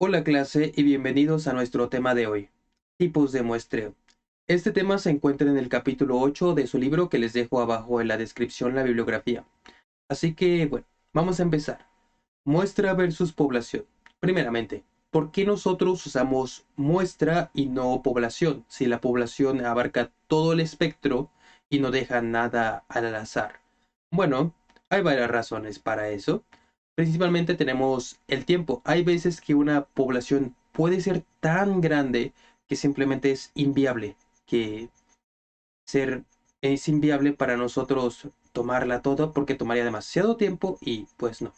Hola clase y bienvenidos a nuestro tema de hoy, tipos de muestreo. Este tema se encuentra en el capítulo 8 de su libro que les dejo abajo en la descripción la bibliografía. Así que, bueno, vamos a empezar. Muestra versus población. Primeramente, ¿por qué nosotros usamos muestra y no población si la población abarca todo el espectro y no deja nada al azar? Bueno, hay varias razones para eso. Principalmente tenemos el tiempo. Hay veces que una población puede ser tan grande que simplemente es inviable, que ser es inviable para nosotros tomarla toda porque tomaría demasiado tiempo y pues no.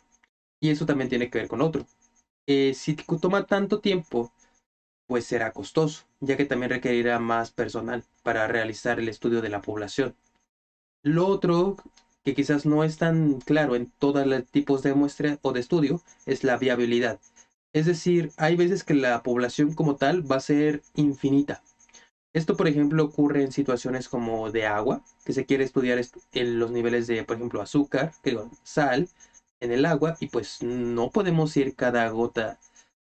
Y eso también tiene que ver con otro. Si toma tanto tiempo, pues será costoso, ya que también requerirá más personal para realizar el estudio de la población. Lo otro, que quizás no es tan claro en todos los tipos de muestra o de estudio, es la viabilidad. Es decir, hay veces que la población como tal va a ser infinita. Esto, por ejemplo, ocurre en situaciones como de agua, que se quiere estudiar en los niveles de, por ejemplo, azúcar, sal en el agua, y pues no podemos ir cada gota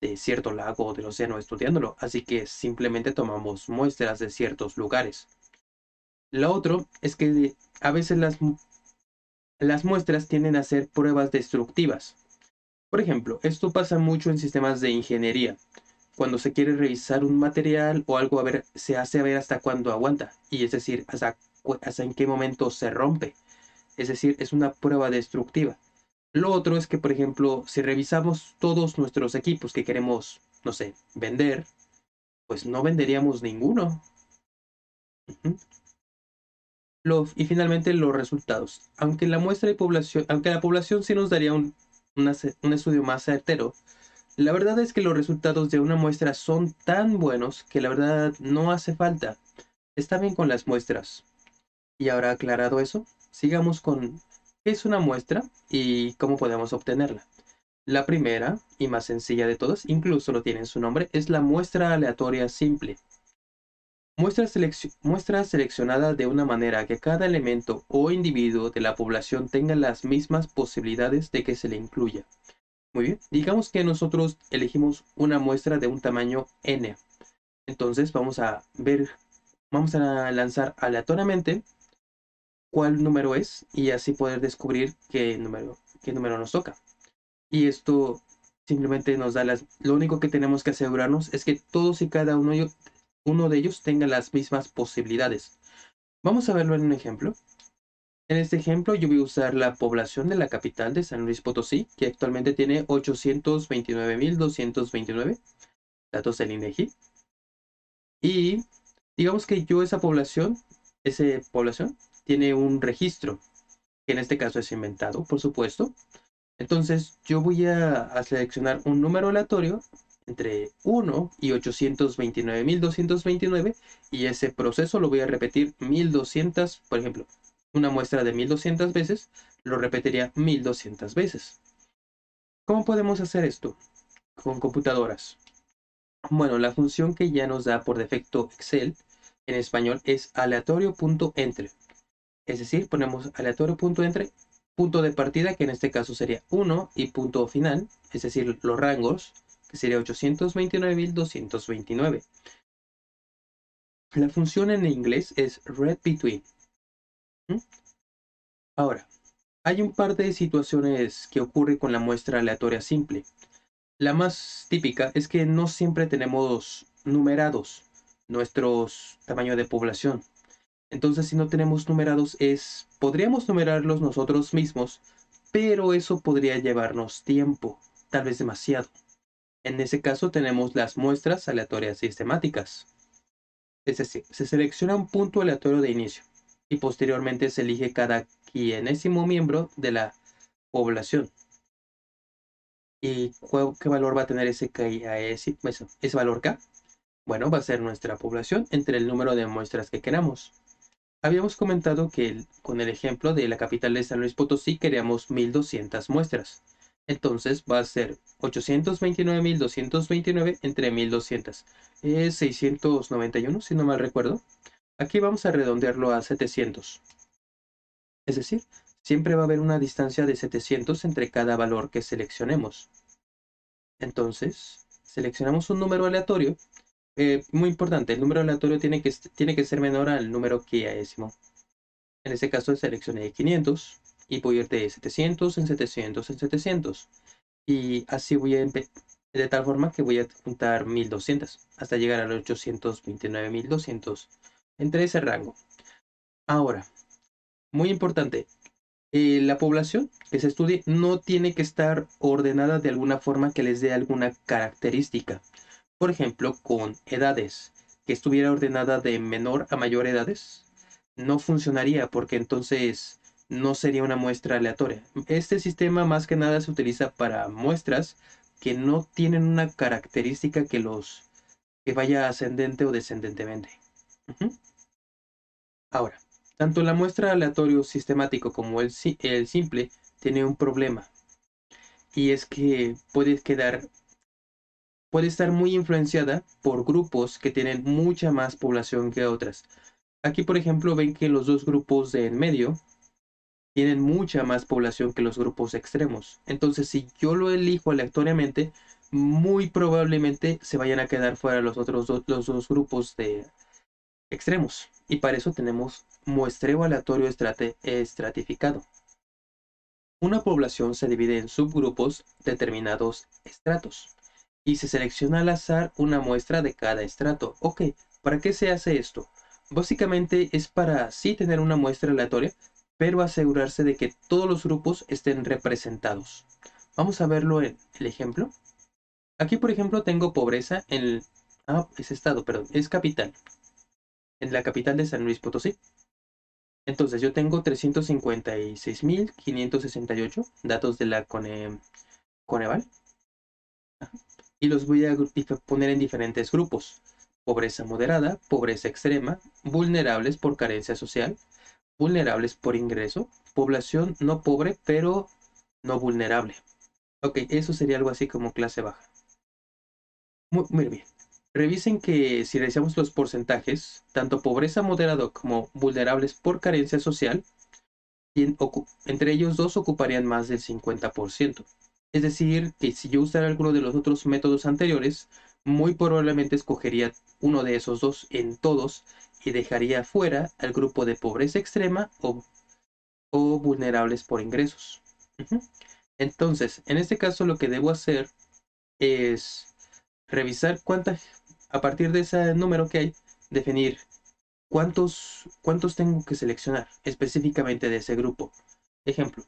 de cierto lago o del océano estudiándolo, así que simplemente tomamos muestras de ciertos lugares. Lo otro es que a veces las muestras tienden a ser pruebas destructivas. Por ejemplo, esto pasa mucho en sistemas de ingeniería. Cuando se quiere revisar un material o algo, a ver, se hace ver hasta cuándo aguanta, y es decir, hasta en qué momento se rompe. Es decir, es una prueba destructiva. Lo otro es que, por ejemplo, si revisamos todos nuestros equipos que queremos, no sé, vender, pues no venderíamos ninguno. Ujú. Y finalmente los resultados. Aunque la población sí nos daría un estudio más certero, la verdad es que los resultados de una muestra son tan buenos que la verdad no hace falta. Está bien con las muestras. Y ahora aclarado eso, sigamos con qué es una muestra y cómo podemos obtenerla. La primera y más sencilla de todas, incluso lo tiene en su nombre, es la muestra aleatoria simple. Muestra seleccionada de una manera que cada elemento o individuo de la población tenga las mismas posibilidades de que se le incluya. Muy bien, digamos que nosotros elegimos una muestra de un tamaño n. Entonces vamos a lanzar aleatoriamente cuál número es y así poder descubrir qué número nos toca. Y esto simplemente nos da lo único que tenemos que asegurarnos es que todos y cada uno de ellos tenga las mismas posibilidades. Vamos a verlo en un ejemplo. En este ejemplo yo voy a usar la población de la capital de San Luis Potosí, que actualmente tiene 829.229 datos del INEGI. Y digamos que esa población, tiene un registro, que en este caso es inventado, por supuesto. Entonces yo voy a seleccionar un número aleatorio entre 1 y 829.229 y ese proceso lo voy a repetir 1200, por ejemplo, una muestra de 1200 veces, lo repetiría 1200 veces. ¿Cómo podemos hacer esto? Con computadoras. Bueno, la función que ya nos da por defecto Excel en español es aleatorio.entre. Es decir, ponemos aleatorio.entre, punto de partida, que en este caso sería 1, y punto final, es decir, los rangos, que sería 829.229. La función en inglés es readBetween. ¿Mm? Ahora, hay un par de situaciones que ocurren con la muestra aleatoria simple. La más típica es que no siempre tenemos numerados nuestros tamaños de población. Entonces, si no tenemos numerados, podríamos numerarlos nosotros mismos, pero eso podría llevarnos tiempo, tal vez demasiado. En ese caso tenemos las muestras aleatorias sistemáticas. Es decir, se selecciona un punto aleatorio de inicio y posteriormente se elige cada quienésimo miembro de la población. ¿Y qué valor va a tener ese valor K? Bueno, va a ser nuestra población entre el número de muestras que queramos. Habíamos comentado que con el ejemplo de la capital de San Luis Potosí queríamos 1200 muestras. Entonces va a ser 829.229 entre 1200. Es 691, si no mal recuerdo. Aquí vamos a redondearlo a 700. Es decir, siempre va a haber una distancia de 700 entre cada valor que seleccionemos. Entonces, seleccionamos un número aleatorio. Muy importante, el número aleatorio tiene que ser menor al número quiagésimo. En este caso seleccioné 500 y voy a ir de 700 en 700 en 700. Y así voy a de tal forma que voy a juntar 1200 hasta llegar a los 829.200 entre ese rango. Ahora, muy importante, la población que se estudie no tiene que estar ordenada de alguna forma que les dé alguna característica. Por ejemplo, con edades, que estuviera ordenada de menor a mayor edades, no funcionaría porque entonces no sería una muestra aleatoria. Este sistema más que nada se utiliza para muestras que no tienen una característica que vaya ascendente o descendentemente. Ujú. Ahora, tanto la muestra aleatorio sistemático como el simple tiene un problema, y es que puede estar muy influenciada por grupos que tienen mucha más población que otras. Aquí, por ejemplo, ven que los dos grupos de en medio tienen mucha más población que los grupos extremos. Entonces, si yo lo elijo aleatoriamente, muy probablemente se vayan a quedar fuera los dos grupos de extremos. Y para eso tenemos muestreo aleatorio estratificado. Una población se divide en subgrupos determinados estratos y se selecciona al azar una muestra de cada estrato. Ok, ¿para qué se hace esto? Básicamente es para sí tener una muestra aleatoria, pero asegurarse de que todos los grupos estén representados. Vamos a verlo en el ejemplo. Aquí, por ejemplo, tengo pobreza en el... es estado, perdón, es capital. En la capital de San Luis Potosí. Entonces yo tengo 356.568 datos de la Coneval y los voy a poner en diferentes grupos. Pobreza moderada, pobreza extrema, vulnerables por carencia social, vulnerables por ingreso, población no pobre pero no vulnerable. Ok, eso sería algo así como clase baja. Muy bien. Revisen que si revisamos los porcentajes, tanto pobreza moderada como vulnerables por carencia social, entre ellos dos ocuparían más del 50%. Es decir, que si yo usara alguno de los otros métodos anteriores, muy probablemente escogería uno de esos dos en todos y dejaría fuera al grupo de pobreza extrema o vulnerables por ingresos. Ujú. Entonces, en este caso lo que debo hacer es revisar a partir de ese número que hay, definir cuántos tengo que seleccionar específicamente de ese grupo. Ejemplo,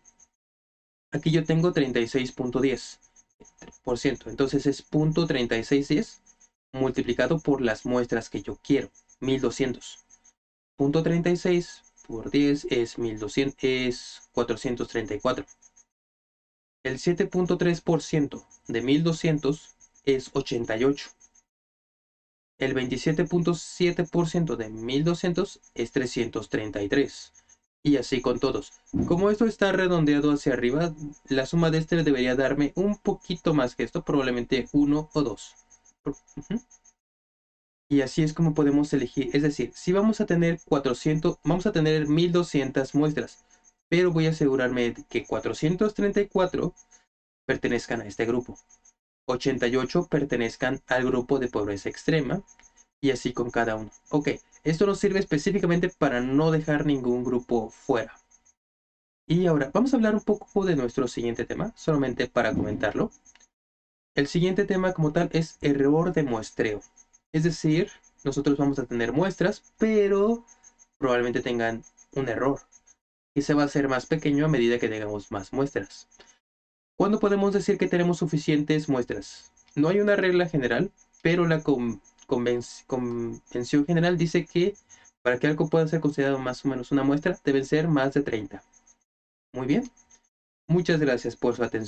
aquí yo tengo 36.10%, entonces es 0.3610 multiplicado por las muestras que yo quiero, 1200. 0.36 por 10 es 1200, es 434. El 7.3% de 1200 es 88. El 27.7% de 1200 es 333. Y así con todos. Como esto está redondeado hacia arriba, la suma de este debería darme un poquito más que esto, probablemente 1 o 2. Ujú. Y así es como podemos elegir. Es decir, si vamos a tener 400, vamos a tener 1200 muestras, pero voy a asegurarme de que 434 pertenezcan a este grupo. 88 pertenezcan al grupo de pobreza extrema y así con cada uno. Ok, esto nos sirve específicamente para no dejar ningún grupo fuera. Y ahora vamos a hablar un poco de nuestro siguiente tema, solamente para comentarlo. El siguiente tema como tal es error de muestreo. Es decir, nosotros vamos a tener muestras, pero probablemente tengan un error y se va a hacer más pequeño a medida que tengamos más muestras. ¿Cuándo podemos decir que tenemos suficientes muestras? No hay una regla general, pero la convención general dice que para que algo pueda ser considerado más o menos una muestra, deben ser más de 30. Muy bien. Muchas gracias por su atención.